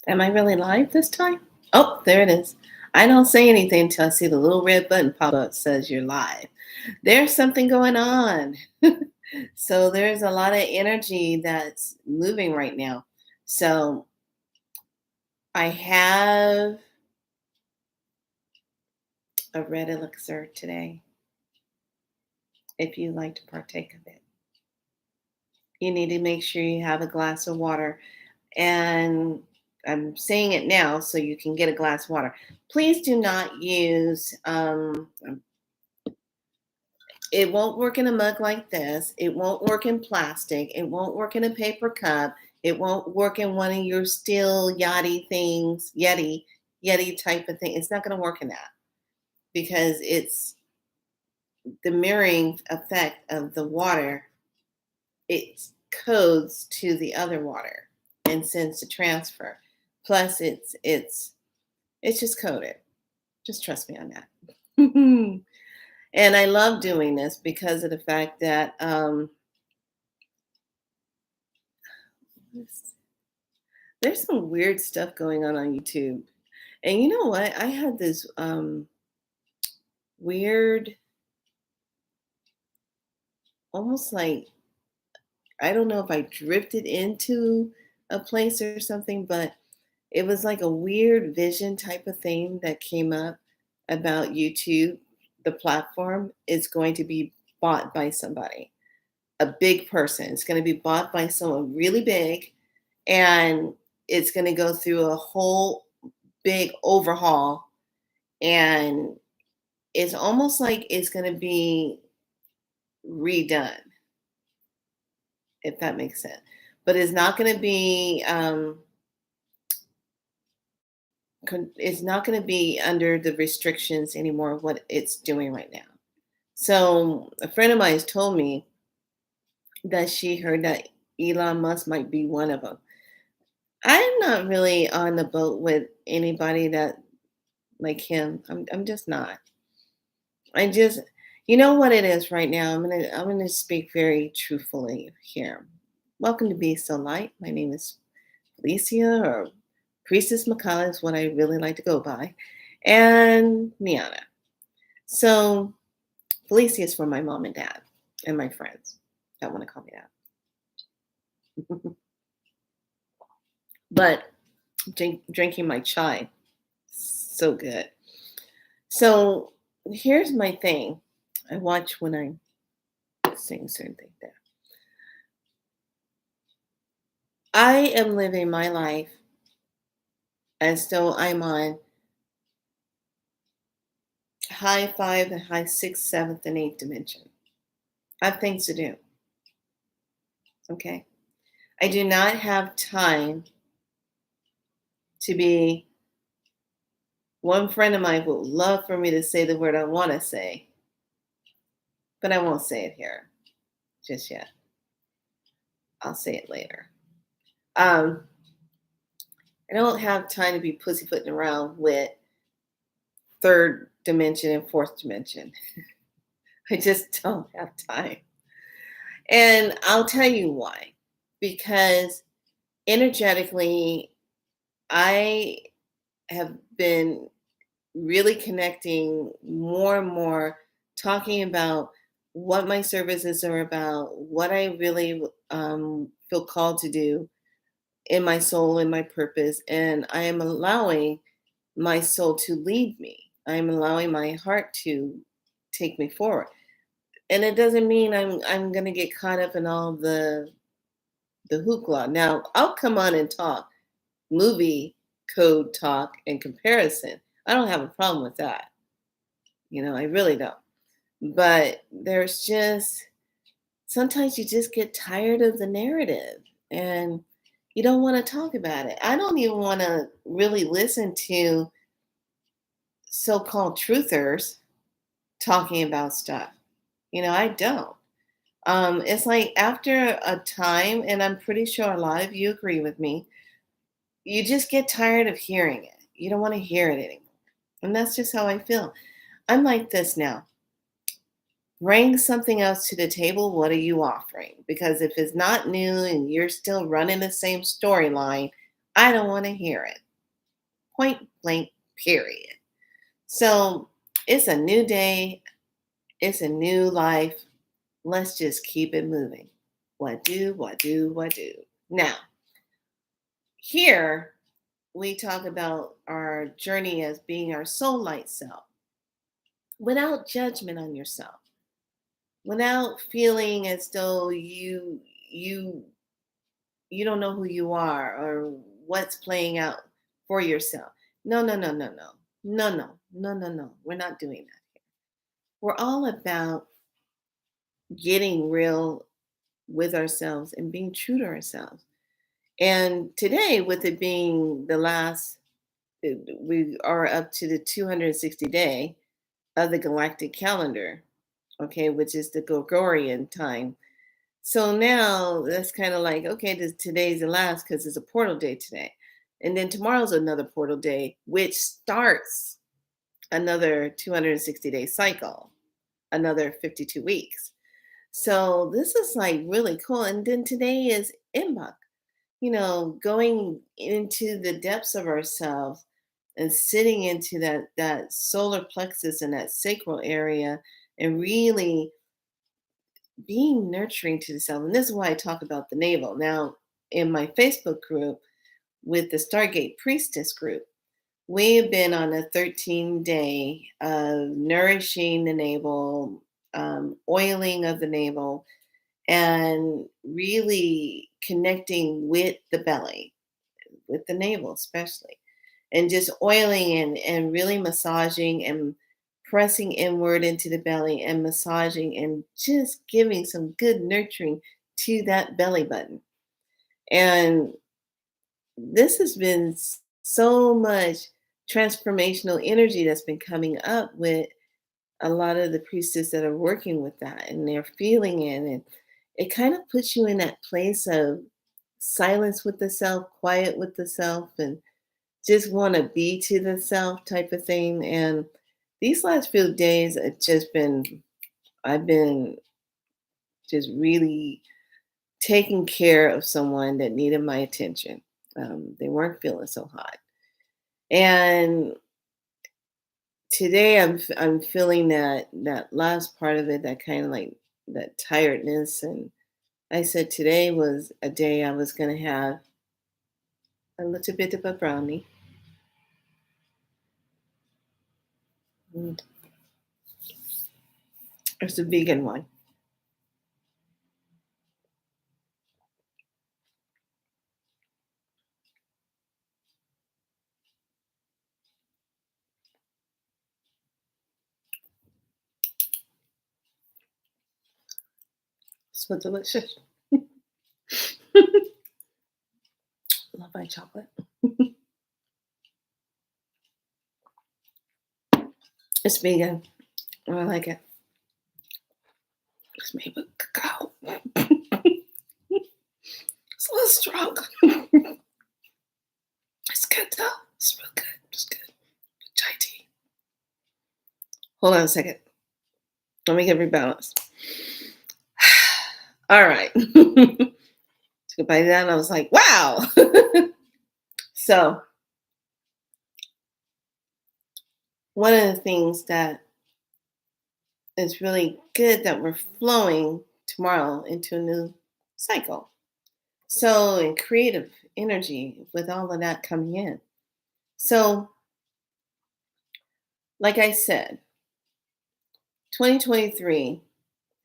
Am I really live this time? Oh, there it is. I don't say anything until I see the little red button pop up that says you're live. There's something going on. So there's a lot of energy that's moving right now. So I have a red elixir today. If you'd like to partake of it, you need to make sure you have a glass of water. And I'm saying it now so you can get a glass of water. Please do not use it won't work in a mug like this. It won't work in plastic. It won't work in a paper cup. It won't work in one of your steel yachty things, Yeti type of thing. It's not going to work in that because it's the mirroring effect of the water. It codes to the other water and sends to transfer. Plus, it's just coded. Just trust me on that. And I love doing this because of the fact that there's some weird stuff going on YouTube. And you know what? I had this weird, almost like, I don't know if I drifted into a place or something, but it was like a weird vision type of thing that came up about YouTube. The platform is going to be bought by somebody, a big person. It's going to be bought by someone really big, and it's going to go through a whole big overhaul. And it's almost like it's going to be redone, if that makes sense. But it's not going to be it's not going to be under the restrictions anymore of what it's doing right now. So a friend of mine has told me that she heard that Elon Musk might be one of them. I'm not really on the boat with anybody that like him. I'm just not. I just, you know what it is right now. I'm gonna speak very truthfully here. Welcome to Be So Light. My name is Felicia, or Priestess McCullough is what I really like to go by, and Miana. So Felicia is for my mom and dad and my friends that want to call me that. But drinking my chai, so good. So here's my thing. I watch when I sing certain things there. I am living my life as though I'm on high five and high sixth, seventh, and eighth dimension. I have things to do. Okay. I do not have time to be. One friend of mine would love for me to say the word I want to say, but I won't say it here just yet. I'll say it later. Um, I don't have time to be pussyfooting around with third dimension and fourth dimension. I just don't have time. And I'll tell you why. Because energetically, I have been really connecting more and more, talking about what my services are about, what I really feel called to do in my soul, in my purpose. And I am allowing my soul to lead me. I'm allowing my heart to take me forward. And it doesn't mean I'm gonna get caught up in all the hoopla. Now I'll come on and talk movie code talk and comparison. I don't have a problem with that. I really don't. But there's just sometimes you just get tired of the narrative and you don't want to talk about it. I don't even want to really listen to so-called truthers talking about stuff. I don't. It's like after a time, and I'm pretty sure a lot of you agree with me, you just get tired of hearing it. You don't want to hear it anymore. And that's just how I feel. I'm like this now. Bring something else to the table. What are you offering? Because if it's not new and you're still running the same storyline, I don't want to hear it. Point blank, period. So it's a new day. It's a new life. Let's just keep it moving. What do, what do, what do. Now, here we talk about our journey as being our soul light self without judgment on yourself, without feeling as though you you don't know who you are or what's playing out for yourself. No, no, no, no, no. No, no, no, no, no. We're not doing that. We're all about getting real with ourselves and being true to ourselves. And today, with it being the last, we are up to the 260 day of the galactic calendar, okay, which is the Gregorian time. So now that's kind of like, okay, today's the last because it's a portal day today. And then tomorrow's another portal day, which starts another 260-day cycle, another 52 weeks. So this is like really cool. And then today is Imbak, going into the depths of ourselves and sitting into that solar plexus and that sacral area and really being nurturing to the self. And this is why I talk about the navel. Now, in my Facebook group with the Stargate Priestess group, we have been on a 13-day of nourishing the navel, oiling of the navel, and really connecting with the belly, with the navel especially, and just oiling and really massaging and pressing inward into the belly and massaging and just giving some good nurturing to that belly button. And this has been so much transformational energy that's been coming up with a lot of the priestess that are working with that, and they're feeling it, and it kind of puts you in that place of silence with the self, quiet with the self, and just want to be to the self type of thing. And these last few days, I've been just really taking care of someone that needed my attention. They weren't feeling so hot. And today I'm feeling that last part of it, that kind of like that tiredness. And I said today was a day I was going to have a little bit of a brownie. Mm, it's a vegan one. So delicious. Love my chocolate. It's vegan. I like it. It's made with cacao. It's a little strong. It's good though. It's real good. It's good. Chai tea. Hold on a second. Let me get rebalanced. All right. Took a bite of that and I was like, wow. So one of the things that is really good that we're flowing tomorrow into a new cycle. So in creative energy with all of that coming in. So like I said, 2023,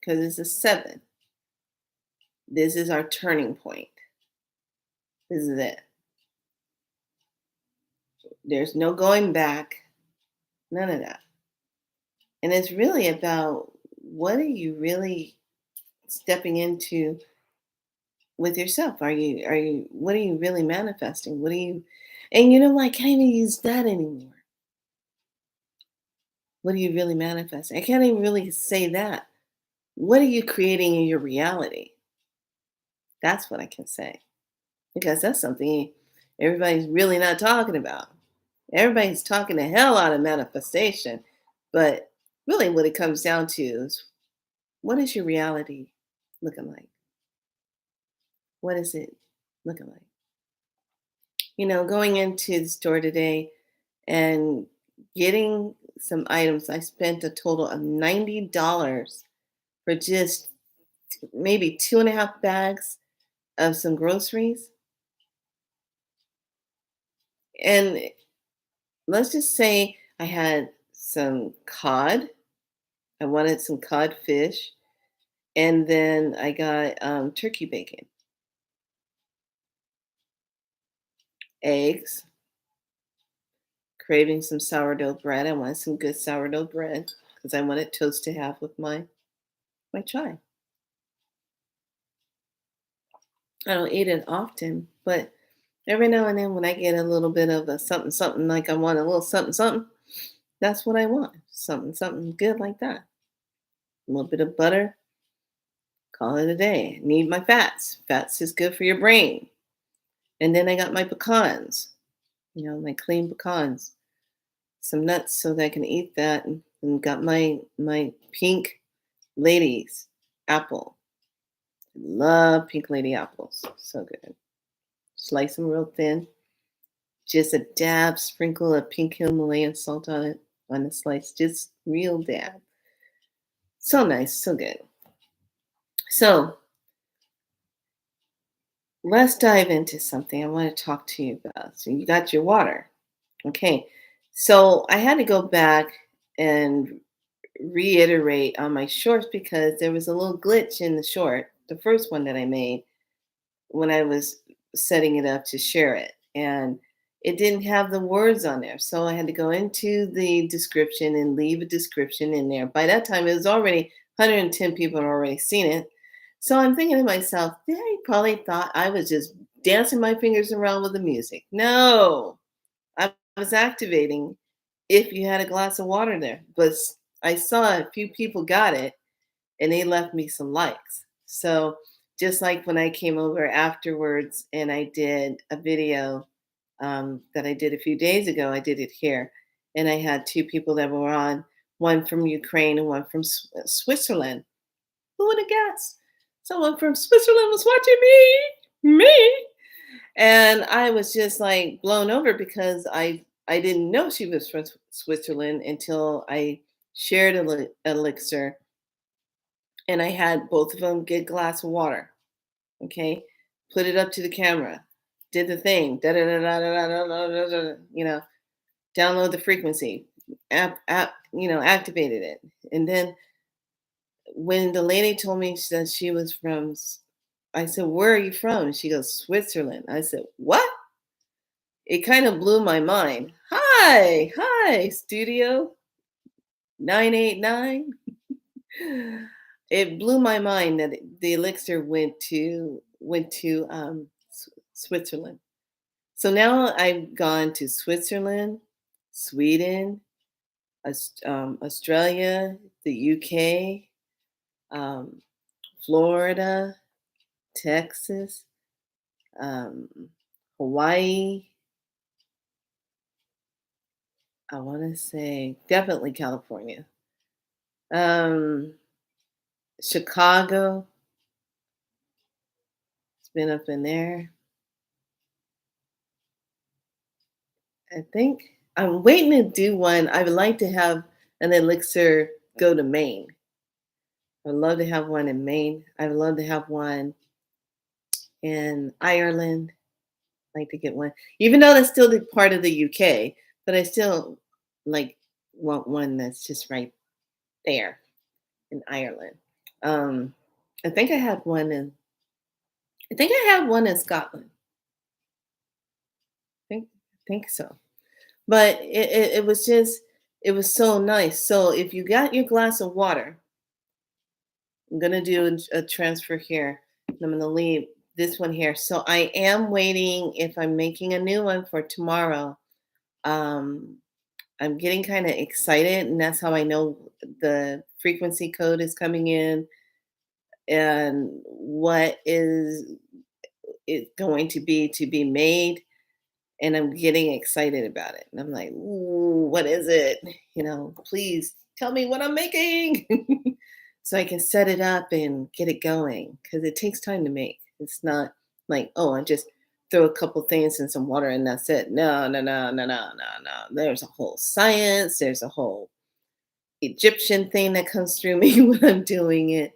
because it's a 7, this is our turning point. This is it. There's no going back, none of that. And it's really about what are you really stepping into with yourself? What are you really manifesting? And you know what? I can't even use that anymore. What are you really manifesting? I can't even really say that. What are you creating in your reality? That's what I can say. Because that's something everybody's really not talking about. Everybody's talking the hell out of manifestation. But really, what it comes down to is what is your reality looking like? What is it looking like? Going into the store today and getting some items, I spent a total of $90 for just maybe 2.5 bags of some groceries. And let's just say I had some cod. I wanted some codfish. And then I got turkey bacon, eggs, craving some sourdough bread. I wanted some good sourdough bread because I wanted toast to have with my chai. I don't eat it often, but every now and then when I get a little bit of a something something, like I want a little something something, that's what I want. Something something good like that. A little bit of butter, call it a day. Need my fats. Fats is good for your brain. And then I got my pecans, my clean pecans. Some nuts so that I can eat that, and got my pink ladies apple. Love pink lady apples. So good. Slice them real thin. Just a dab, sprinkle of pink Himalayan salt on it on the slice. Just real dab. So nice, so good. So let's dive into something I want to talk to you about. So you got your water. Okay. So I had to go back and reiterate on my shorts because there was a little glitch in the short, the first one that I made when I was setting it up to share it. And it didn't have the words on there. So I had to go into the description and leave a description in there. By that time, it was already 110 people had already seen it. So I'm thinking to myself, they probably thought I was just dancing my fingers around with the music. No, I was activating if you had a glass of water there. But I saw a few people got it and they left me some likes. So just like when I came over afterwards and I did a video that I did a few days ago, I did it here. And I had two people that were on, one from Ukraine and one from Switzerland. Who would have guessed? Someone from Switzerland was watching me. And I was just like blown over because I didn't know she was from Switzerland until I shared elixir and I had both of them get a glass of water. Okay, put it up to the camera, did the thing, da da da da da da da da, da, download the frequency, activated it, and then when the lady told me that she was from, I said, "Where are you from?" She goes, "Switzerland." I said, "What?" It kind of blew my mind. Hi, Studio 989. It blew my mind that the elixir went to Switzerland. So now I've gone to Switzerland, Sweden, Australia, the UK, um, Florida, Texas, um, Hawaii. I want to say definitely California, um, Chicago. It's been up in there. I think I'm waiting to do one. I would like to have an elixir go to Maine. I would love to have one in Maine. I would love to have one in Ireland. I'd like to get one, even though that's still the part of the UK, but I still like want one that's just right there in Ireland. Um, I think I have one in. I think I have one in Scotland. I think so. But it was just it was so nice. So if you got your glass of water, I'm gonna do a transfer here. And I'm gonna leave this one here. So I am waiting if I'm making a new one for tomorrow. Um, I'm getting kind of excited, and that's how I know the frequency code is coming in and what is it going to be made. And I'm getting excited about it. And I'm like, ooh, what is it? Please tell me what I'm making so I can set it up and get it going because it takes time to make. It's not like, oh, I just throw a couple things in some water and that's it. No, no, no, no, no, no, no. There's a whole science. There's a whole Egyptian thing that comes through me when I'm doing it,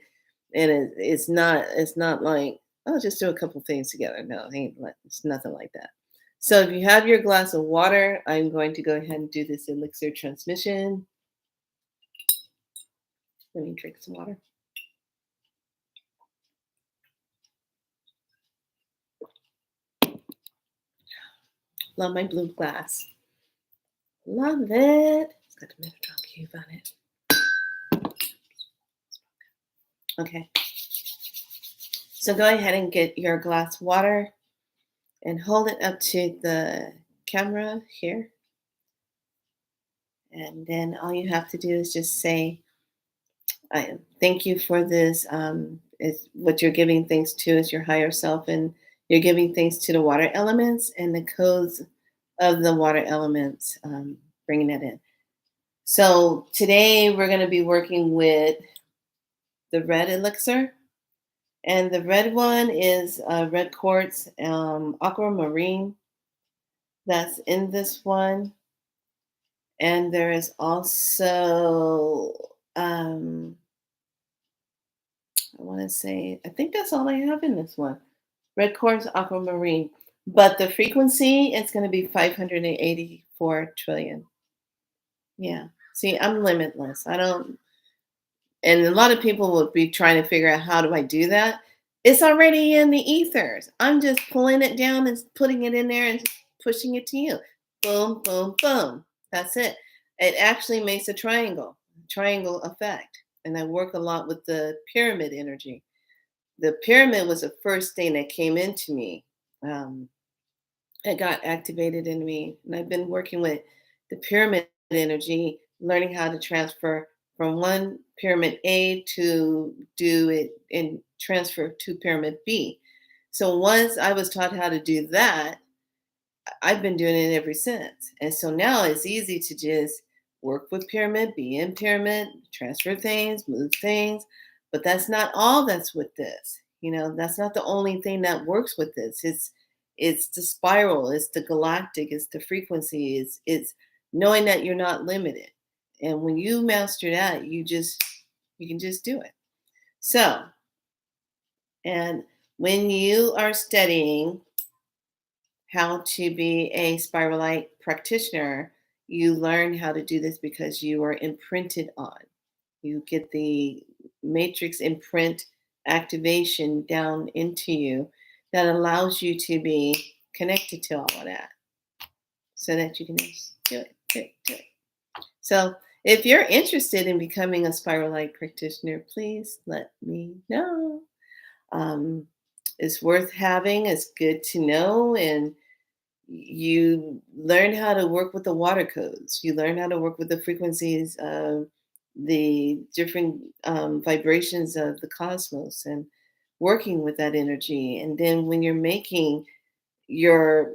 and it's not like, oh, just do a couple things together. No, it's nothing like that. So if you have your glass of water, I'm going to go ahead and do this elixir transmission. Let me drink some water. Love my blue glass. Love it. It's got the Metatron cube on it. Okay. So go ahead and get your glass of water and hold it up to the camera here. And then all you have to do is just say, I thank you for this. Is what you're giving thanks to is your higher self, and you're giving thanks to the water elements and the codes of the water elements, bringing that in. So today we're going to be working with the red elixir, and the red one is red quartz, aquamarine. That's in this one, and there is also I want to say, I think that's all I have in this one. Red quartz, aquamarine. But the frequency is going to be 584 trillion. Yeah. See, I'm limitless. I don't, and a lot of people will be trying to figure out how do I do that? It's already in the ethers. I'm just pulling it down and putting it in there and pushing it to you. Boom, boom, boom. That's it. It actually makes a triangle effect. And I work a lot with the pyramid energy. The pyramid was the first thing that came into me. Um, it got activated in me, and I've been working with the pyramid energy, learning how to transfer from one pyramid A to do it and transfer to pyramid B. So once I was taught how to do that, I've been doing it ever since. And so now it's easy to just work with pyramid, be in pyramid, transfer things, move things. But that's not all that's with this. That's not the only thing that works with this. It's the spiral, it's the galactic, it's the frequency, it's knowing that you're not limited. And when you master that, you can just do it. So, and when you are studying how to be a spiralite practitioner, you learn how to do this because you are imprinted on. You get the matrix imprint activation down into you that allows you to be connected to all of that so that you can just do it, do it, do it. So if you're interested in becoming a spiralite practitioner, please let me know. Um, it's worth having. It's good to know. And you learn how to work with the water codes. You learn how to work with the frequencies of the different vibrations of the cosmos and working with that energy. And then when you're making your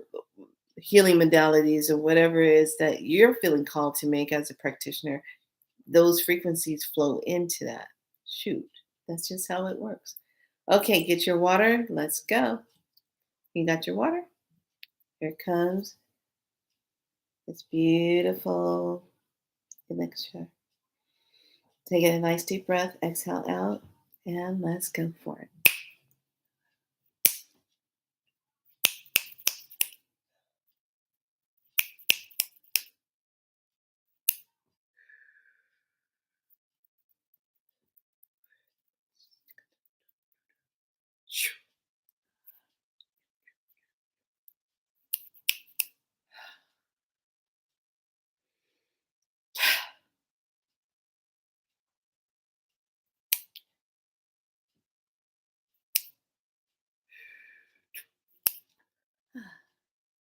healing modalities or whatever it is that you're feeling called to make as a practitioner, those frequencies flow into that. Shoot, that's just how it works. Okay, get your water. Let's go. You got your water? Here it comes. It's beautiful elixir. Take a nice deep breath, exhale out, and let's go for it.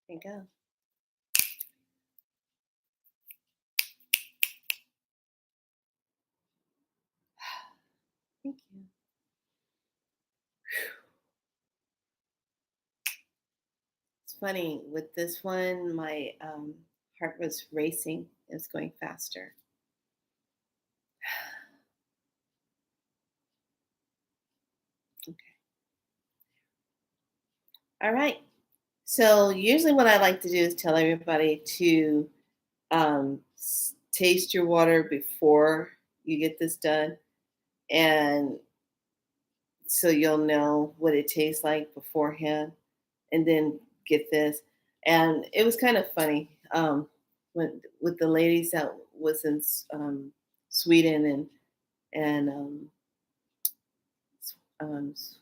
There you go. Thank you. It's funny with this one, my heart was racing. It was going faster. Okay. All right. So usually what I like to do is tell everybody to taste your water before you get this done, and so you'll know what it tastes like beforehand, and then get this. And it was kind of funny when with the ladies that was in Sweden and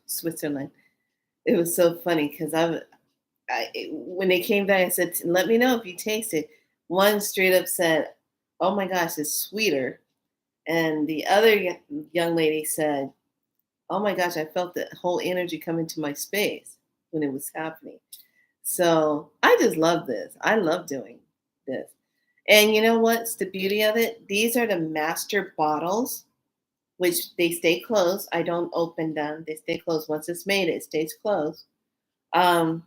Switzerland. It was so funny because when they came back, I said, "Let me know if you taste it." One straight up said, "Oh my gosh, it's sweeter," and the other young lady said, "Oh my gosh, I felt the whole energy come into my space when it was happening." So I just love this. I love doing this. And you know what's the beauty of it? These are the master bottles, which they stay closed. I don't open them. They stay closed. Once it's made, it stays closed. Um,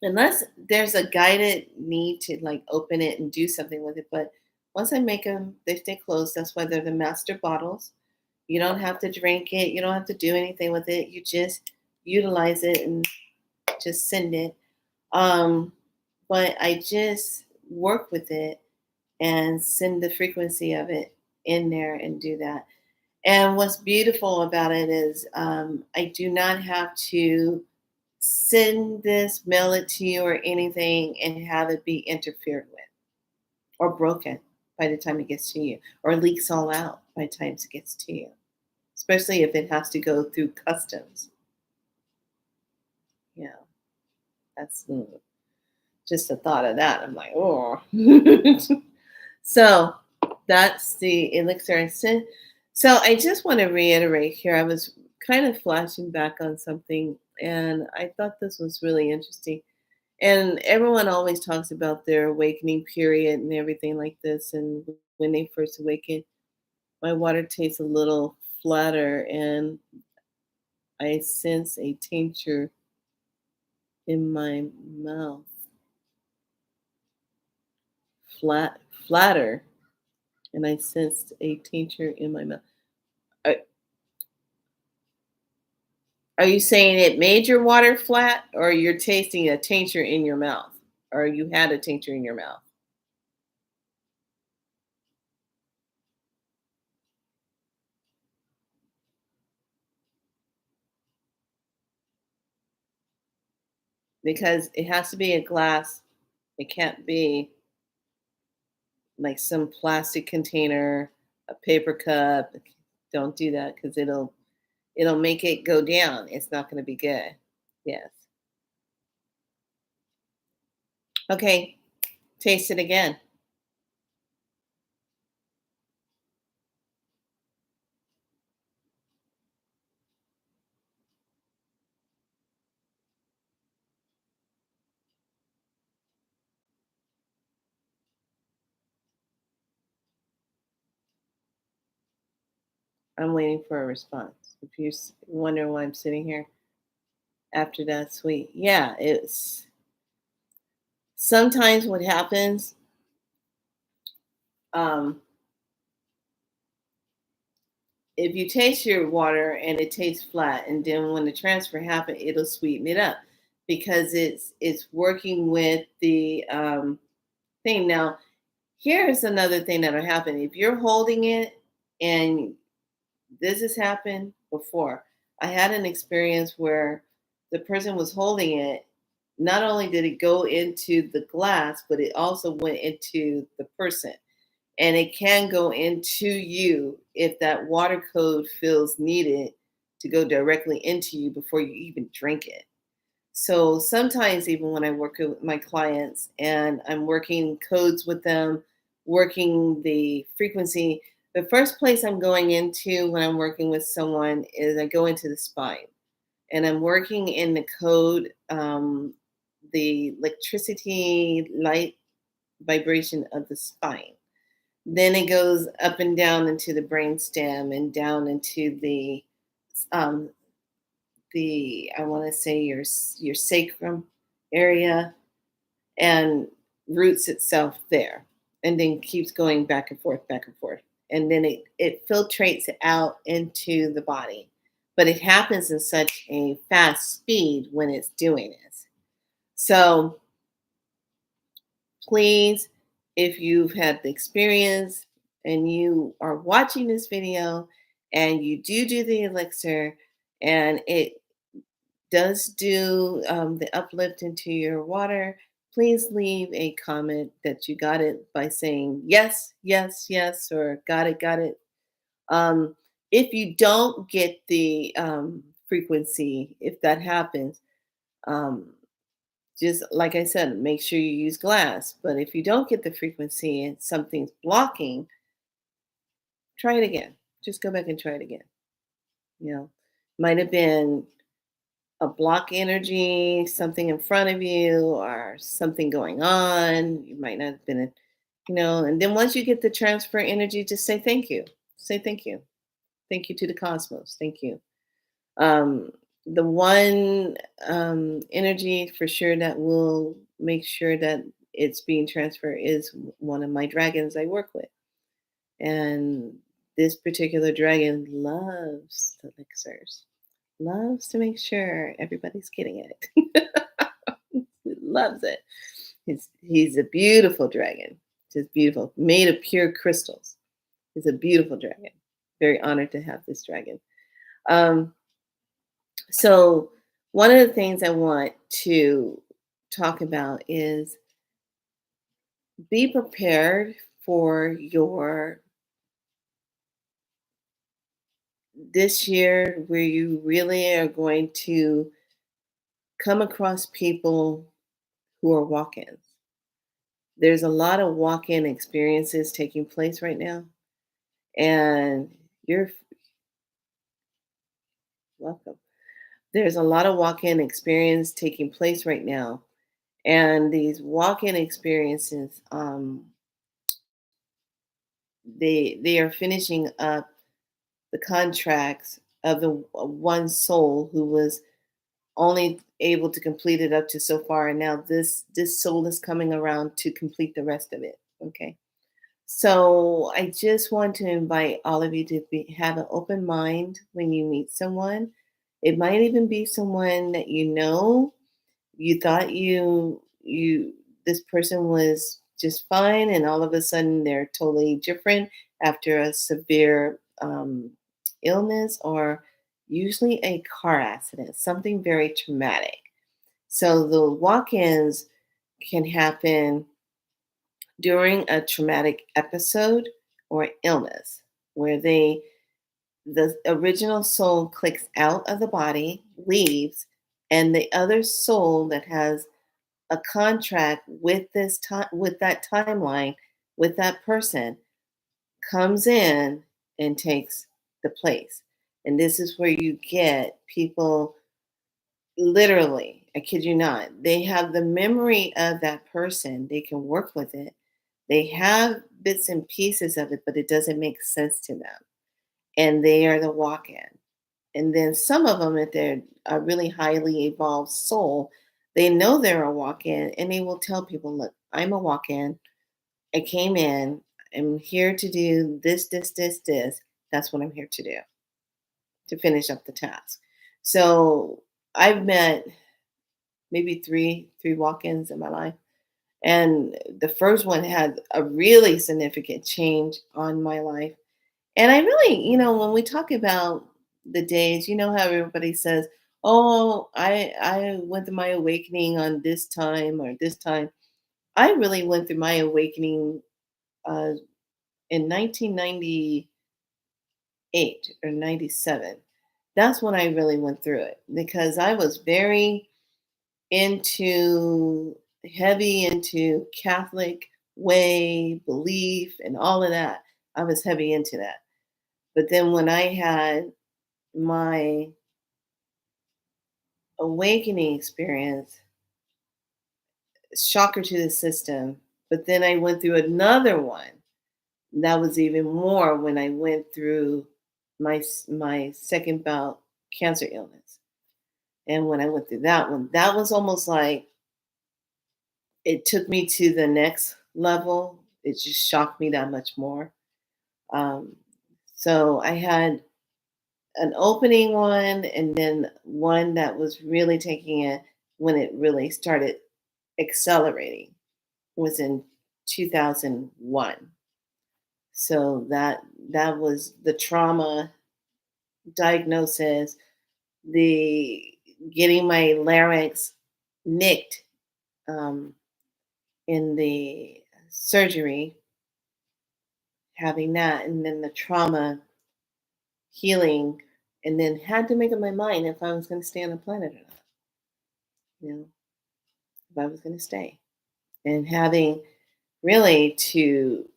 Unless there's a guided need to like open it and do something with it. But once I make them, they stay closed. That's why they're the master bottles. You don't have to drink it. You don't have to do anything with it. You just utilize it and just send it. Um, but I just work with it and send the frequency of it in there and do that. And what's beautiful about it is I do not have to send this, mail it to you, or anything and have it be interfered with or broken by the time it gets to you, or leaks all out by the time it gets to you, especially if it has to go through customs. Yeah, that's just the thought of that. I'm like, oh. So that's the elixir instant. So I just want to reiterate here. I was kind of flashing back on something, and I thought this was really interesting. And everyone always talks about their awakening period and everything like this. And when they first awaken, my water tastes a little flatter, and I sense a tincture in my mouth. Flatter, and I sensed a tincture in my mouth. Are, are you saying it made your water flat, or you're tasting a tincture in your mouth, or you had a tincture in your mouth? Because it has to be a glass. It can't be like some plastic container, a paper cup. Don't do that because it'll make it go down. It's not going to be good. Yes. Okay. Taste it again. I'm waiting for a response. If you wonder why I'm sitting here after that sweet, yeah, it's sometimes what happens. Um, if you taste your water and it tastes flat, and then when the transfer happens, it'll sweeten it up because it's working with the thing. Now, here's another thing that'll happen. If you're holding it, and this has happened before, I had an experience where the person was holding it. Not only did it go into the glass, but it also went into the person. And it can go into you if that water code feels needed to go directly into you before you even drink it. So sometimes, even when I work with my clients and I'm working codes with them, working the frequency, the first place I'm going into when I'm working with someone is I go into the spine, and I'm working in the code, the electricity, light vibration of the spine. Then it goes up and down into the brainstem and down into um, the I want to say your sacrum area, and roots itself there, and then keeps going back and forth, and then it filtrates out into the body, but it happens in such a fast speed when it's doing this. So please, if you've had the experience and you are watching this video and you do the elixir and it does do the uplift into your water, please leave a comment that you got it by saying yes, yes, yes, or got it. Um, if you don't get the frequency, if that happens, um, just like I said, make sure you use glass. But if you don't get the frequency and something's blocking, try it again. Just go back and try it again. You know, might have been a block energy, something in front of you, or something going on. You might not have been, and then once you get the transfer energy, just say thank you. Say thank you. Thank you to the cosmos. Thank you. Um, the one energy for sure that will make sure that it's being transferred is one of my dragons I work with. And this particular dragon loves the elixirs, loves to make sure everybody's getting it. He loves it. He's a beautiful dragon, just beautiful, made of pure crystals. He's a beautiful dragon. Very honored to have this dragon. Um, So, one of the things I want to talk about is be prepared for your this year where you really are going to come across people who are walk ins. There's a lot of walk in experiences taking place right now, and you're welcome. There's a lot of walk in experience taking place right now, and these walk in experiences, they are finishing up the contracts of the one soul who was only able to complete it up to so far, and now this soul is coming around to complete the rest of it. Okay, so I just want to invite all of you to have an open mind when you meet someone. It might even be someone that you thought you this person was just fine, and all of a sudden they're totally different after a severe illness, or usually a car accident, something very traumatic. So the walk-ins can happen during a traumatic episode or illness where the original soul clicks out of the body, leaves, and the other soul that has a contract with this time, with that timeline, with that person, comes in and takes the place. And this is where you get people, literally, I kid you not, they have the memory of that person, they can work with it, they have bits and pieces of it, but it doesn't make sense to them, and they are the walk-in. And then some of them, if they're a really highly evolved soul, they know they're a walk-in, and they will tell people, look, I'm a walk-in. I came in. I'm here to do this, this, this, this. That's what I'm here to do, to finish up the task. So I've met maybe three walk-ins in my life. And the first one had a really significant change on my life. And I really, when we talk about the days, you know how everybody says, "Oh, I went through my awakening on this time or this time." I really went through my awakening uh, in 1998 or 97. That's when I really went through it because I was very into heavy into Catholic way belief and all of that. I was heavy into that. But then when I had my awakening experience, shocker to the system. But then I went through another one that was even more when I went through my second bout cancer illness. And when I went through that one, that was almost like it took me to the next level. It just shocked me that much more. Um, so I had an opening one and then one that was really taking it when it really started accelerating was in 2001. So that was the trauma diagnosis, the getting my larynx nicked um, in the surgery, having that, and then the trauma healing, and then had to make up my mind if I was going to stay on the planet or not. You know, if I was going to stay, and having really to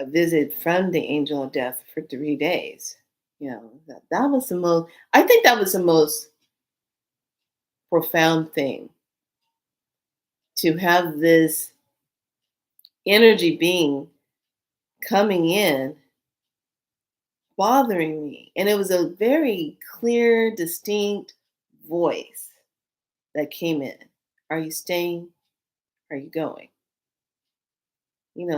visit from the angel of death for 3 days. That was the most. I think that was the most profound thing, to have this energy being coming in, bothering me. And it was a very clear, distinct voice that came in. Are you staying? Are you going?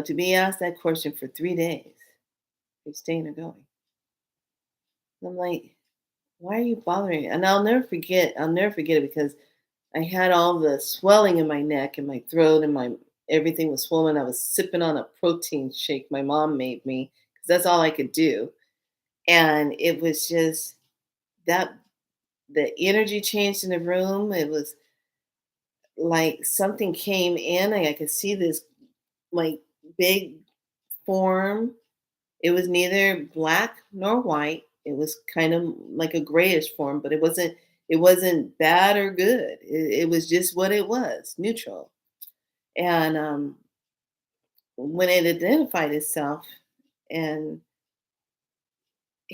To be asked that question for 3 days. Are you staying or going? And I'm like, why are you bothering me? And I'll never forget it, because I had all the swelling in my neck and my throat, and my everything was swollen. I was sipping on a protein shake my mom made me, because that's all I could do. And it was just that the energy changed in the room. It was like something came in. I could see this like big form. It was neither black nor white. It was kind of like a grayish form, but it wasn't bad or good. It was just what it was, neutral. And when it identified itself, and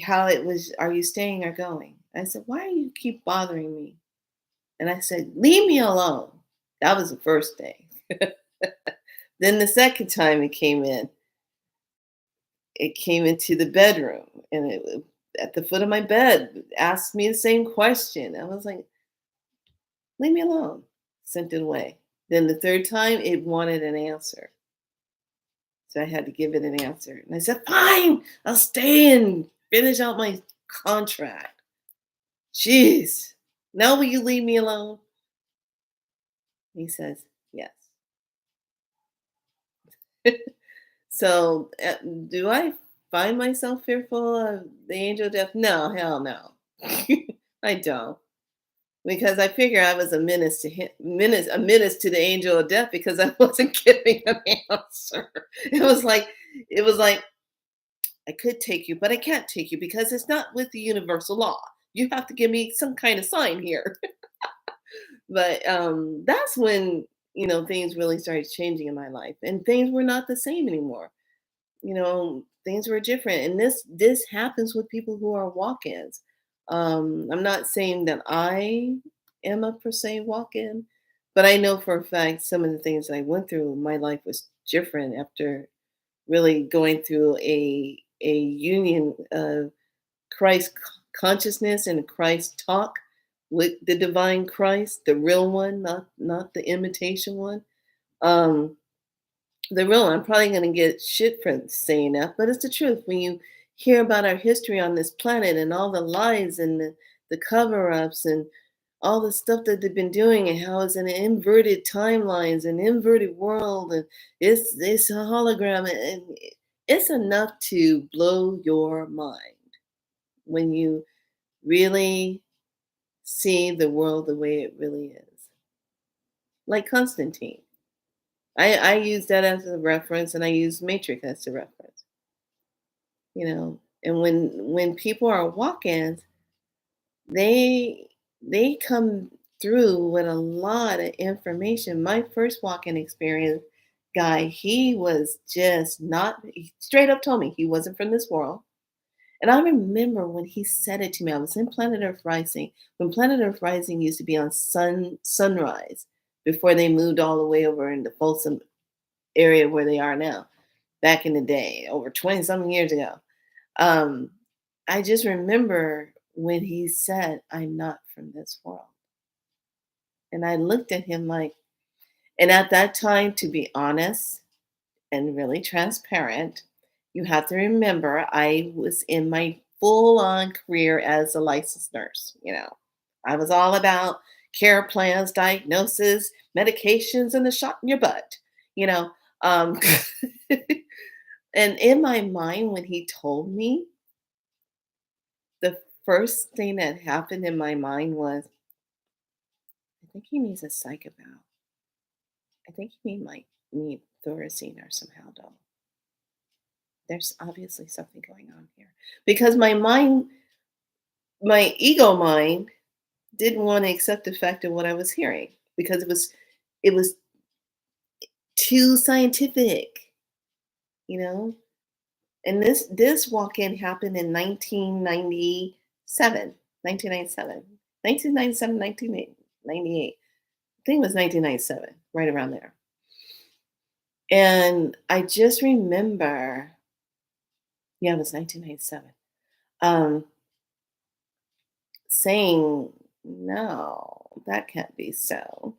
how it was, are you staying or going? I said, why do you keep bothering me? And I said, leave me alone. That was the first day. Then the second time it came into the bedroom, and at the foot of my bed, asked me the same question. I was like, leave me alone. Sent it away. Then the third time, it wanted an answer. So I had to give it an answer. And I said, fine, I'll stay and finish out my contract. Jeez. Now will you leave me alone? He says, yes. So do I find myself fearful of the angel of death? No, hell no. I don't. Because I figure I was a menace to him, a menace to the angel of death, because I wasn't giving an answer. It was like, it was like, I could take you, but I can't take you because it's not with the universal law. You have to give me some kind of sign here. But that's when things really started changing in my life, and things were not the same anymore. Things were different, and this happens with people who are walk-ins. I'm not saying that I am a per se walk-in, but I know for a fact some of the things I went through, my life was different after really going through a union of Christ consciousness and Christ talk with the divine Christ, the real one, not the imitation one. Um, the real one. I'm probably going to get shit for saying that, but it's the truth. When you hear about our history on this planet, and all the lies, and the cover-ups, and all the stuff that they've been doing, and how it's an inverted timelines, an inverted world, and it's a hologram, and it's enough to blow your mind when you really see the world the way it really is. Like Constantine. I use that as a reference, and I use Matrix as a reference. And when people are walk-ins, they they come through with a lot of information. My first walk-in experience guy, he was just not, he straight up told me he wasn't from this world. And I remember when he said it to me, I was in Planet Earth Rising, when Planet Earth Rising used to be on sunrise, before they moved all the way over in the Folsom area where they are now, back in the day, over 20 something years ago. Um, I just remember when he said, I'm not from this world. And I looked at him like, and at that time, to be honest and really transparent, you have to remember I was in my full on career as a licensed nurse. I was all about care plans, diagnosis, medications, and the shot in your butt, you know. Um, and in my mind, when he told me, the first thing that happened in my mind was, I think he needs a psych eval. I think he might need Thorazine or some Haldol. There's obviously something going on here because my mind, my ego mind, didn't want to accept the fact of what I was hearing because it was too scientific, you know. And this walk-in happened in 1997, 1997, 1997, 1998. I think it was 1997, right around there. And I just remember, yeah, it was 1997. Um, saying, "No, that can't be so."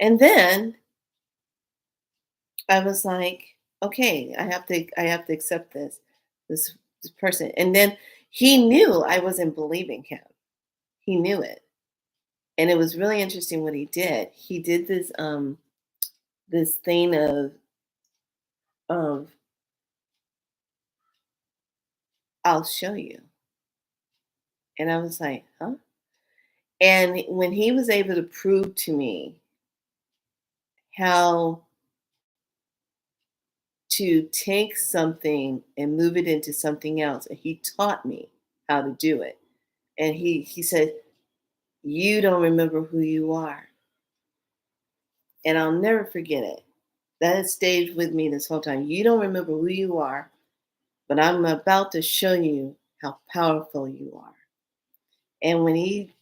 And then I was like, "Okay, I have to accept this person." And then he knew I wasn't believing him. He knew it. And it was really interesting what he did. He did this thing of "I'll show you." And I was like, "Huh?" And when he was able to prove to me how to take something and move it into something else, and he taught me how to do it. And he said, "You don't remember who you are." And I'll never forget it. That has stayed with me this whole time. You don't remember who you are, but I'm about to show you how powerful you are. And when he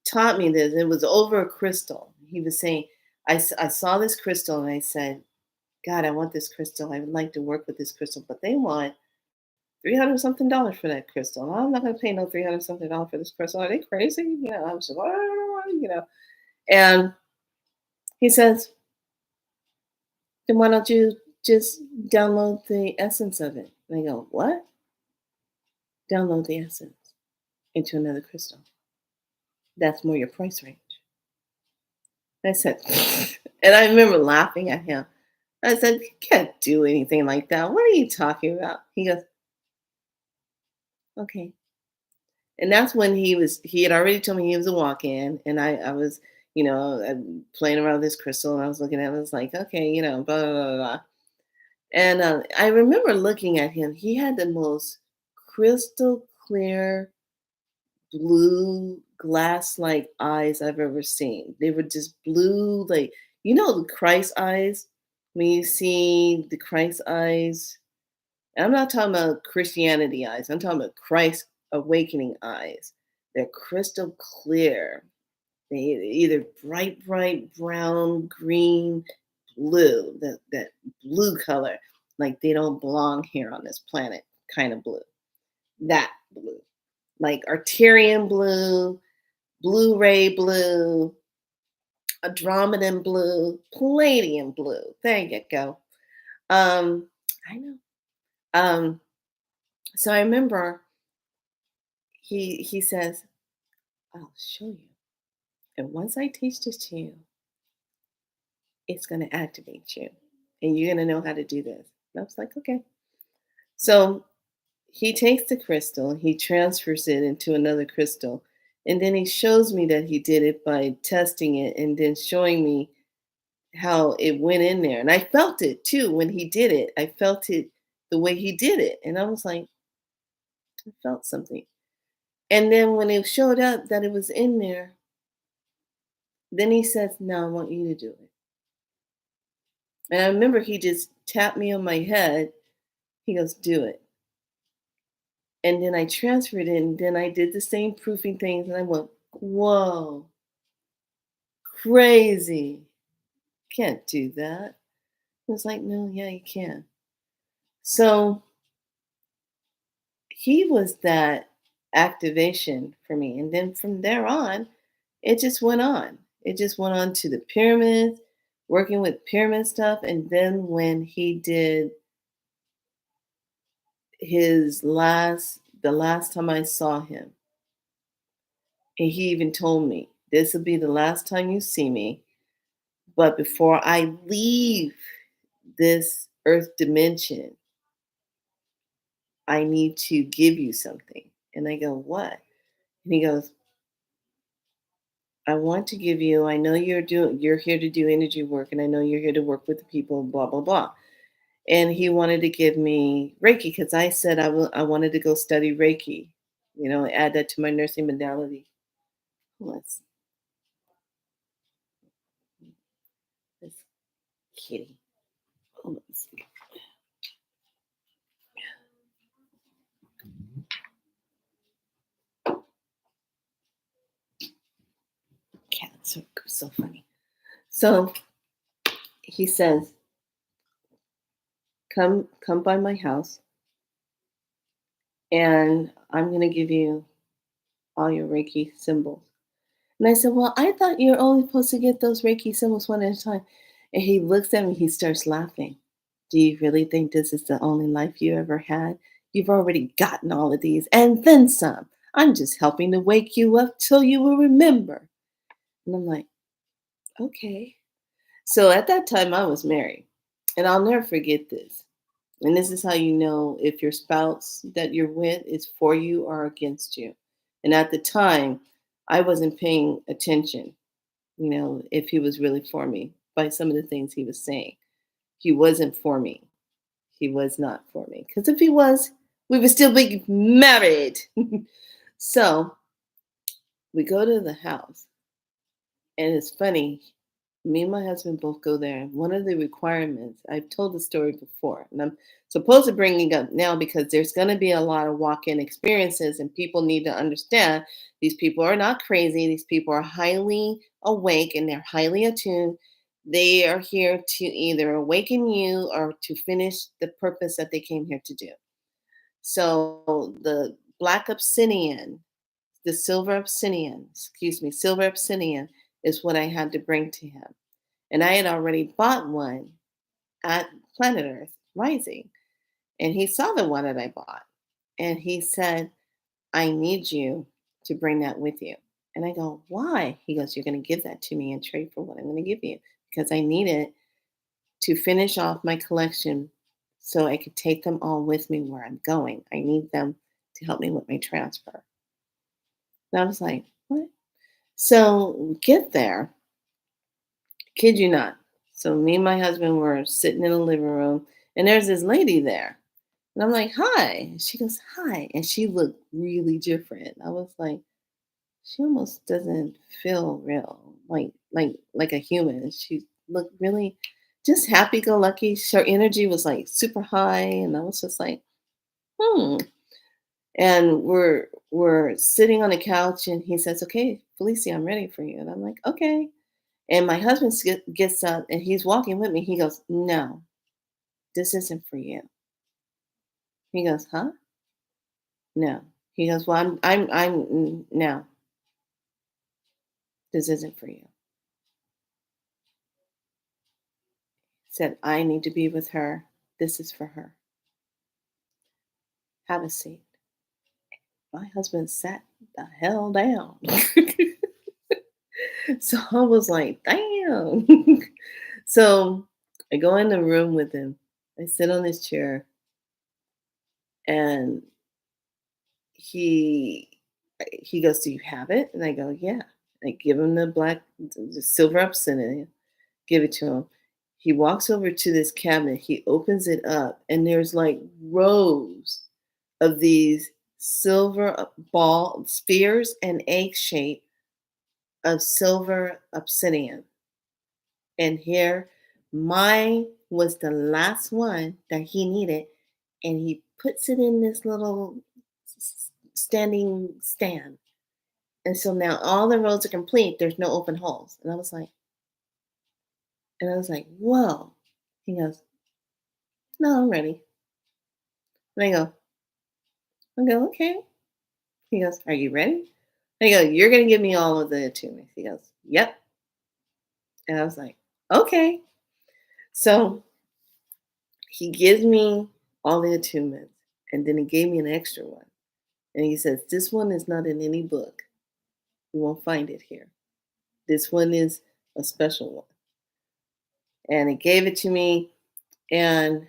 taught me this, it was over a crystal. He was saying, I saw this crystal and I said, "God, I want this crystal. I would like to work with this crystal, but they want 300 something dollars for that crystal. I'm not going to pay no 300 something dollars for this crystal. Are they crazy?" I was just, And he says, "Then why don't you just download the essence of it?" And I go, "What?" "Download the essence into another crystal. That's more your price range." I said, and I remember laughing at him. I said, "You can't do anything like that. What are you talking about?" He goes, "Okay." And that's when he had already told me he was a walk-in, and I was, playing around with this crystal, and I was looking at it, I was like, "Okay, blah, blah, blah, blah." And I remember looking at him. He had the most crystal clear blue glass-like eyes I've ever seen. They were just blue, like the Christ eyes. When you see the Christ eyes, and I'm not talking about Christianity eyes. I'm talking about Christ awakening eyes. They're crystal clear. They either bright brown, green, blue. That blue color, like they don't belong here on this planet. Kind of blue. That blue, like Arterian blue, blue ray blue, Andromedan blue, Palladium blue. There you go. Um, I know. Um, so I remember he says, "I'll show you. And once I teach this to you, it's going to activate you. And you're going to know how to do this." And I was like, "Okay." So he takes the crystal, he transfers it into another crystal. And then he shows me that he did it by testing it and then showing me how it went in there. And I felt it too when he did it. I felt it the way he did it. And I was like, I felt something. And then when it showed up that it was in there, then he says, "Now I want you to do it." And I remember he just tapped me on my head. He goes, "Do it." And then I transferred it, and then I did the same proofing things, and I went, "Whoa, crazy. Can't do that." He was like, "No, yeah, you can." So he was that activation for me. And then from there on, it just went on. It just went on to the pyramids, working with pyramid stuff. And then when he did the last time I saw him, and he even told me This will be the last time you see me. But before I leave this earth dimension, I need to give you something. And I go, what? And he goes, I want to give you, I know you're here to do energy work and I know you're here to work with the people, blah, blah, blah. And he wanted to give me Reiki because I said I wanted to go study Reiki, add that to my nursing modality. Let's, let's kitty. Let's see. Cats are so funny. So he says, come by my house and I'm gonna give you all your Reiki symbols. And I said, well, I thought you're only supposed to get those Reiki symbols one at a time. And he looks at me, he starts laughing. Do you really think this is the only life you ever had? You've already gotten all of these and then some. I'm just helping to wake you up so you will remember. And I'm like, okay. So at that time, I was married. And I'll never forget this. And this is how you know if your spouse that you're with is for you or against you. And at the time, I wasn't paying attention, if he was really for me by some of the things he was saying. He wasn't for me. He was not for me. Because if he was, we would still be married. So we go to the house. And it's funny, me and my husband both go there. And one of the requirements, I've told the story before, and I'm supposed to bring it up now because there's going to be a lot of walk in experiences, and people need to understand these people are not crazy. These people are highly awake and they're highly attuned. They are here to either awaken you or to finish the purpose that they came here to do. So the black obsidian, the silver obsidian is what I had to bring to him. And I had already bought one at Planet Earth Rising. And he saw the one that I bought. And he said, I need you to bring that with you. And I go, why? He goes, you're going to give that to me in trade for what I'm going to give you because I need it to finish off my collection so I could take them all with me where I'm going. I need them to help me with my transfer. And I was like, what? So we get there, kid you not. So me and my husband were sitting in the living room, and there's this lady there. And I'm like, hi. And she goes, hi. And she looked really different. I was like, she almost doesn't feel real, like a human. She looked really just happy go lucky. Her energy was like super high. And I was just like, hmm. And we're sitting on the couch and he says, okay, Felicia, I'm ready for you. And I'm like, okay. And my husband gets up and he's walking with me. He goes, no, this isn't for you. He goes, huh? No. He goes, well, no, this isn't for you. He said, I need to be with her. This is for her. Have a seat. My husband sat the hell down. So I was like, damn. So I go in the room with him. I sit on his chair and he he goes, do you have it? And I go, yeah. I give him the silver obsidian, give it to him. He walks over to this cabinet, he opens it up, and there's like rows of these silver ball spheres and egg shape of silver obsidian. And here, mine was the last one that he needed. And he puts it in this little standing stand. And so now all the rows are complete. There's no open holes. Whoa. He goes, no, I'm ready. And I go, okay. He goes, are you ready? And I go, you're going to give me all of the attunements. He goes, yep. And I was like, okay. So he gives me all the attunements. And then he gave me an extra one. And he says, this one is not in any book. You won't find it here. This one is a special one. And he gave it to me. And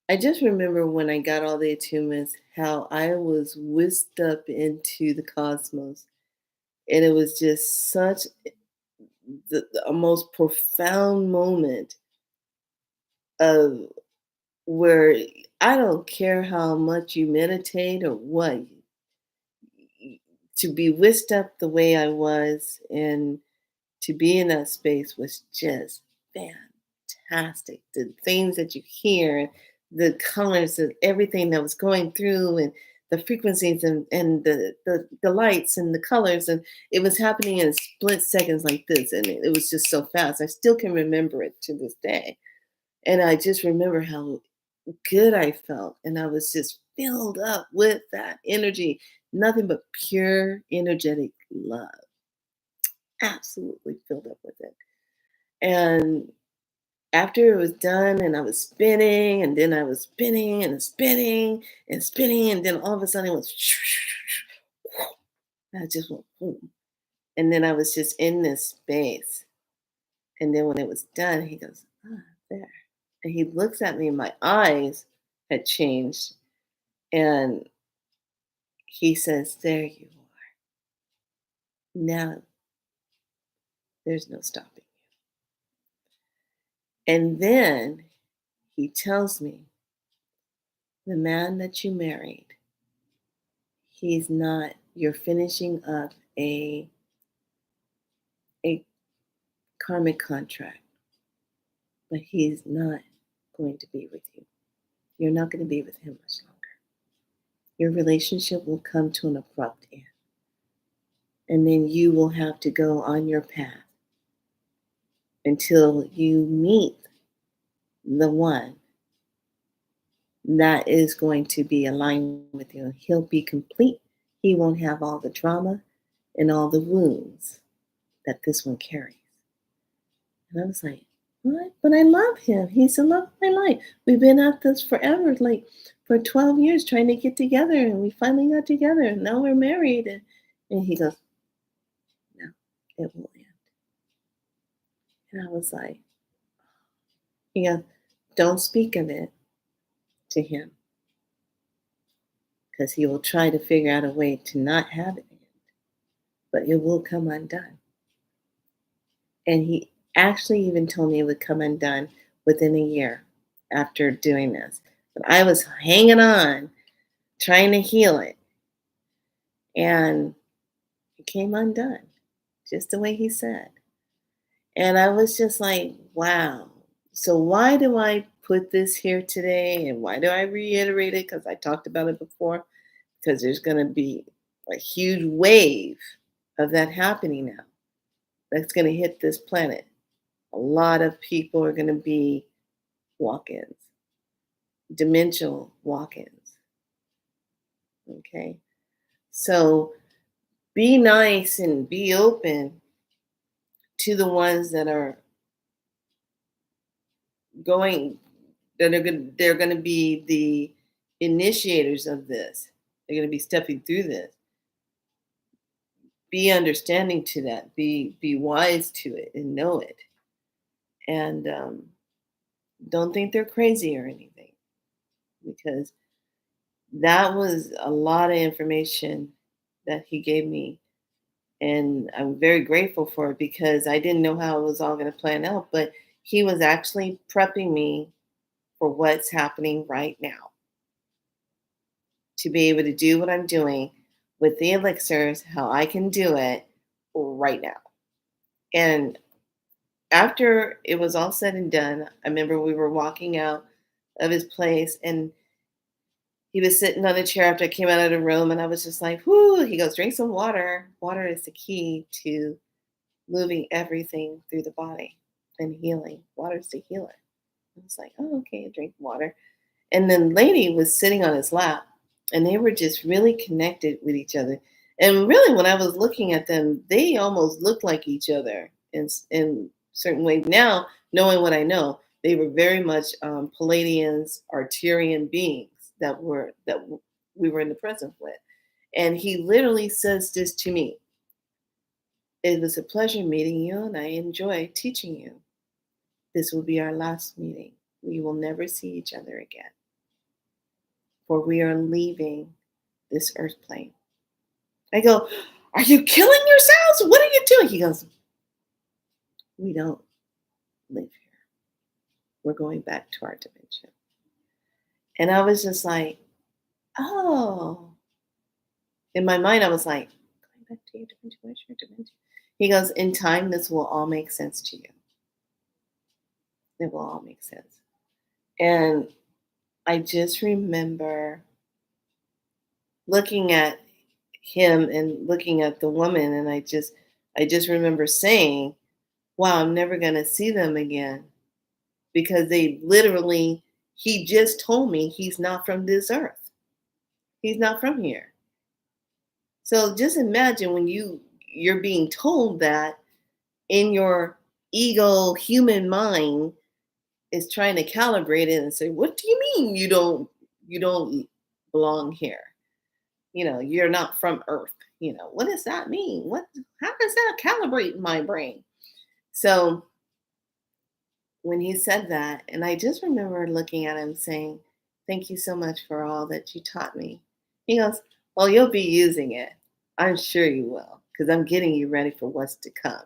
I just remember when I got all the attunements, how I was whisked up into the cosmos. And it was just such a most profound moment of where I don't care how much you meditate or what, to be whisked up the way I was and to be in that space was just fantastic. The things that you hear, the colors of everything that was going through, and the frequencies and the lights and the colors, and it was happening in split seconds like this, and it was just so fast. I still can remember it to this day. And I just remember how good I felt. And I was just filled up with that energy, nothing but pure, energetic love. Absolutely filled up with it. And after it was done, and I was spinning, and then I was spinning and spinning and spinning, and then all of a sudden it was, I just went boom. And then I was just in this space. And then when it was done, he goes, ah, there. And he looks at me, and my eyes had changed. And he says, there you are. Now there's no stopping you. And then he tells me, the man that you married, he's not, you're finishing up a karmic contract, but he's not going to be with you. You're not going to be with him much longer. Your relationship will come to an abrupt end. And then you will have to go on your path until you meet the one that is going to be aligned with you. He'll be complete. He won't have all the trauma and all the wounds that this one carries. And I was like, what? But I love him. He's the love of my life. We've been at this forever, like for 12 years trying to get together, and we finally got together, and now we're married. And he goes, no, it will end. And I was like, he goes, don't speak of it to him, because he will try to figure out a way to not have it end, but it will come undone. And he actually even told me it would come undone within a year after doing this. But I was hanging on, trying to heal it. And it came undone, just the way he said. And I was just like, wow. So why do I put this here today? And why do I reiterate it? Because I talked about it before. Because there's going to be a huge wave of that happening now. That's going to hit this planet. A lot of people are going to be walk-ins, dimensional walk-ins. Okay. So be nice and be open to the ones that are going, they're going to be the initiators of this. They're going to be stepping through this. Be understanding to that. Be wise to it and know it. And don't think they're crazy or anything, because that was a lot of information that he gave me. And I'm very grateful for it, because I didn't know how it was all going to plan out. But he was actually prepping me for what's happening right now, to be able to do what I'm doing with the elixirs, how I can do it right now. And after it was all said and done, I remember we were walking out of his place, and he was sitting on a chair after I came out of the room, and I was just like, whoo. He goes, drink some water. Water is the key to moving everything through the body and healing. Water is the healer. I was like, oh, okay, I drink water. And then lady was sitting on his lap, and they were just really connected with each other. And really, when I was looking at them, they almost looked like each other in certain ways. Now, knowing what I know, they were very much Palladians, Arcturian beings we were in the presence with. And he literally says this to me. It was a pleasure meeting you, and I enjoyed teaching you. This will be our last meeting. We will never see each other again, for we are leaving this earth plane. I go, "Are you killing yourselves? What are you doing?" He goes, "We don't live here. We're going back to our dimension." And I was just like, "Oh." In my mind, I was like, "Going back to your dimension? Where's your dimension?" He goes, "In time, this will all make sense to you. It will all make sense." And I just remember looking at him and looking at the woman, and I just remember saying, "Wow, I'm never gonna see them again," because they literally he just told me he's not from this earth. He's not from here. So just imagine when you're being told that in your ego human mind is trying to calibrate it and say, "What do you mean you don't belong here? You're not from Earth. What does that mean? How does that calibrate in my brain?" So when he said that, and I just remember looking at him saying, "Thank you so much for all that you taught me." He goes, "Well, you'll be using it. I'm sure you will, because I'm getting you ready for what's to come."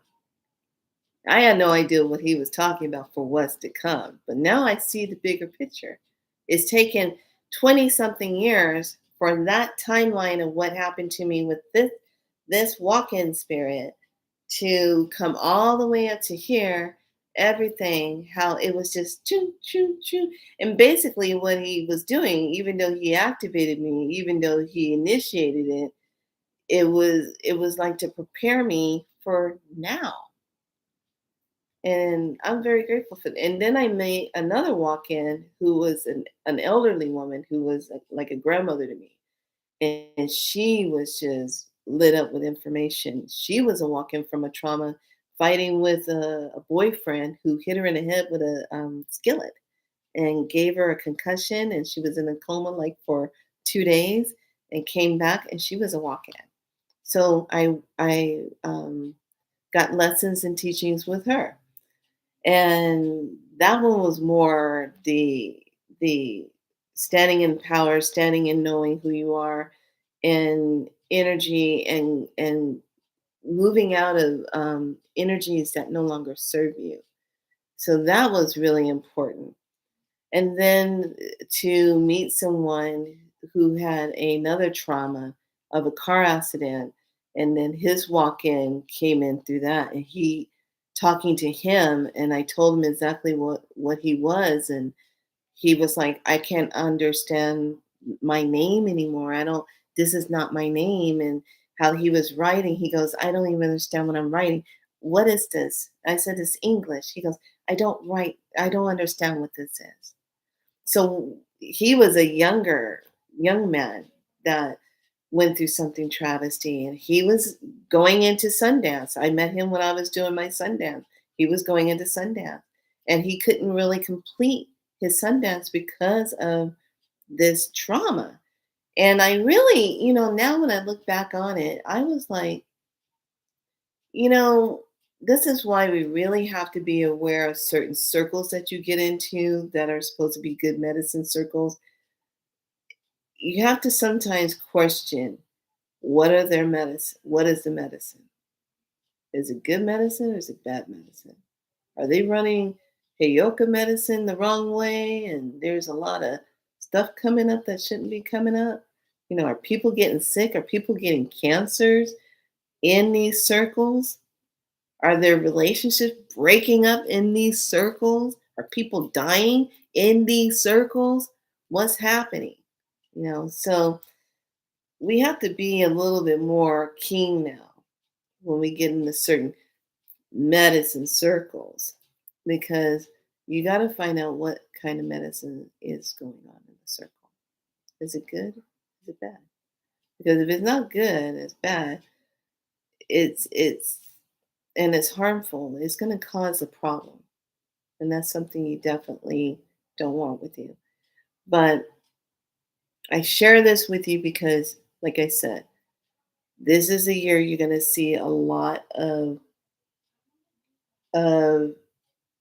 I had no idea what he was talking about for what's to come, but now I see the bigger picture. It's taken 20 something years for that timeline of what happened to me with this walk-in spirit to come all the way up to here, everything, how it was just choo choo choo. And basically what he was doing, even though he activated me, even though he initiated it, it was like to prepare me for now. And I'm very grateful for that. And then I made another walk-in who was an elderly woman who was like a grandmother to me. And she was just lit up with information. She was a walk-in from a trauma, fighting with a boyfriend who hit her in the head with a skillet and gave her a concussion. And she was in a coma like for 2 days and came back, and she was a walk-in. So I got lessons and teachings with her, and that one was more the standing in power, standing in knowing who you are, and energy, and moving out of energies that no longer serve you. So that was really important. And then to meet someone who had another trauma of a car accident, and then his walk-in came in through that, and he talking to him, and I told him exactly what he was, and he was like, "I can't understand my name anymore. I don't This is not my name." And how he was writing, he goes, "I don't even understand what I'm writing. What is this?" I said, "It's English." He goes, I don't understand what this is." So he was a young man that went through something travesty, and he was going into Sundance. I met him when I was doing my Sundance. He was going into Sundance, and he couldn't really complete his Sundance because of this trauma. And I really, now when I look back on it, I was like, you know, this is why we really have to be aware of certain circles that you get into that are supposed to be good medicine circles. You have to sometimes question, what is the medicine? Is it good medicine or is it bad medicine? Are they running Heyoka medicine the wrong way? And there's a lot of stuff coming up that shouldn't be coming up. Are people getting sick? Are people getting cancers in these circles? Are there relationships breaking up in these circles? Are people dying in these circles? What's happening? So we have to be a little bit more keen now when we get into certain medicine circles, because you got to find out what kind of medicine is going on in the circle. Is it good? Is it bad? Because if it's not good, it's bad. It's and it's harmful. It's going to cause a problem, and that's something you definitely don't want with you. But I share this with you because, like I said, This is a year you're going to see a lot of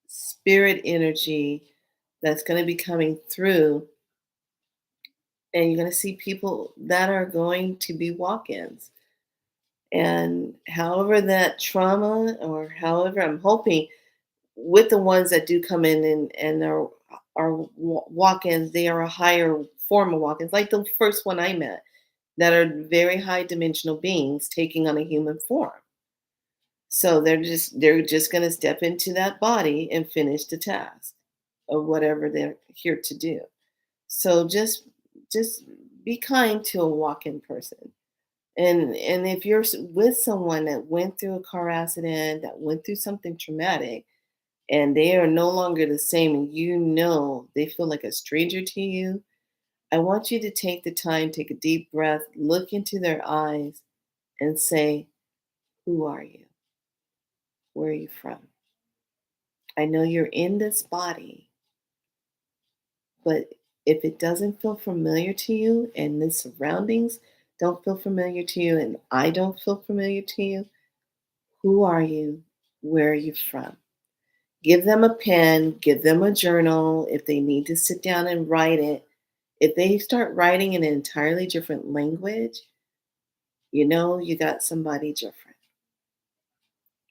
spirit energy that's going to be coming through, and you're going to see people that are going to be walk-ins. And however that trauma, or however, I'm hoping with the ones that do come in and are walk-ins, they are a higher form of walk-ins, like the first one I met, that are very high dimensional beings taking on a human form. So they're just going to step into that body and finish the task of whatever they're here to do. So just be kind to a walk-in person. And if you're with someone that went through a car accident, that went through something traumatic, and they are no longer the same, and they feel like a stranger to you, I want you to take the time, take a deep breath, look into their eyes, and say, "Who are you? Where are you from? I know you're in this body, but if it doesn't feel familiar to you, and the surroundings don't feel familiar to you, and I don't feel familiar to you, who are you? Where are you from?" Give them a pen, give them a journal if they need to sit down and write it. If they start writing in an entirely different language, you got somebody different.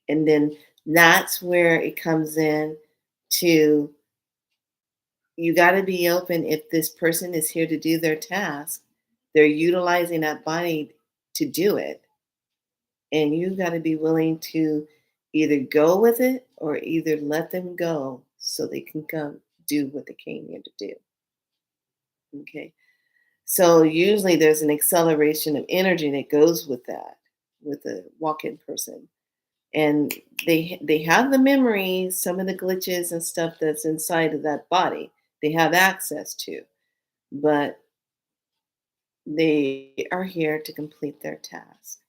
And then that's where it comes in to, you got to be open. If this person is here to do their task, they're utilizing that body to do it. And you got to be willing to either go with it or either let them go so they can come do what they came here to do. Okay. So usually there's an acceleration of energy that goes with that, with a walk-in person. And they have the memories, some of the glitches and stuff that's inside of that body. They have access to, but they are here to complete their task,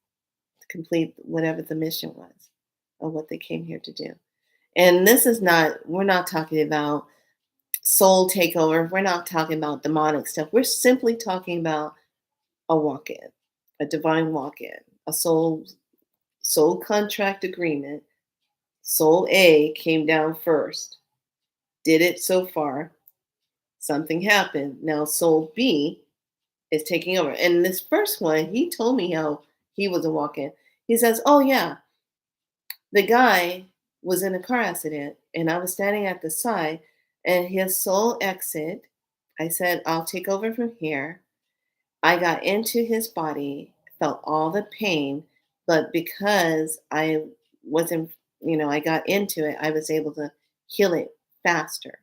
to complete whatever the mission was or what they came here to do. And this is not, we're not talking about soul takeover. We're not talking about demonic stuff. We're simply talking about a walk-in, a divine walk-in, a soul contract agreement. Soul A came down first, did it so far. Something happened. Now soul B is taking over. And this first one, he told me how he was a walk-in. He says, "Oh yeah, the guy was in a car accident, and I was standing at the side, and his soul exit. I said, I'll take over from here. I got into his body, felt all the pain, but because I wasn't, I got into it, I was able to heal it faster.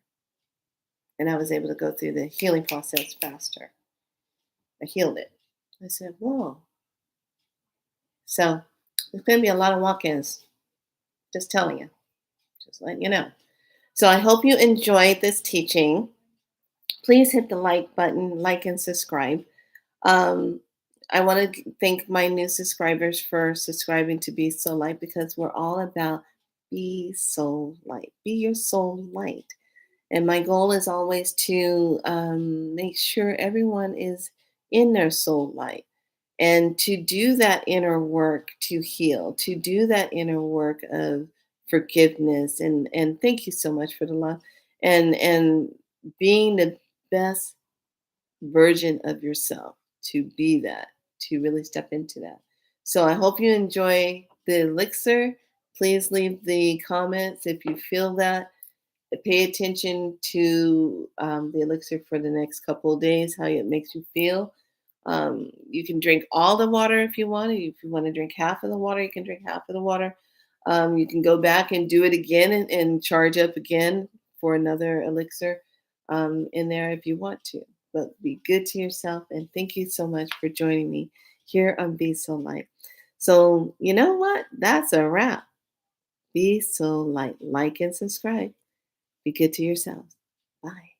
And I was able to go through the healing process faster. I healed it." I said, "Whoa." So there's going to be a lot of walk ins, just telling you, just letting you know. So I hope you enjoyed this teaching. Please hit the like button, like and subscribe. Um, I want to thank my new subscribers for subscribing to Be So Light, because we're all about be so light. Be your soul light. And my goal is always to make sure everyone is in their soul light, and to do that inner work to heal, to do that inner work of forgiveness. And thank you so much for the love, and being the best version of yourself, to be that, to really step into that. So I hope you enjoy the elixir. Please leave the comments if you feel that. Pay attention to the elixir for the next couple of days, how it makes you feel. You can drink all the water if you want. If you want to drink half of the water, you can drink half of the water. You can go back and do it again, and charge up again for another elixir in there if you want to. But be good to yourself. And thank you so much for joining me here on Be So Light. So, you know what? That's a wrap. Be so light. Like and subscribe. Be good to yourself. Bye.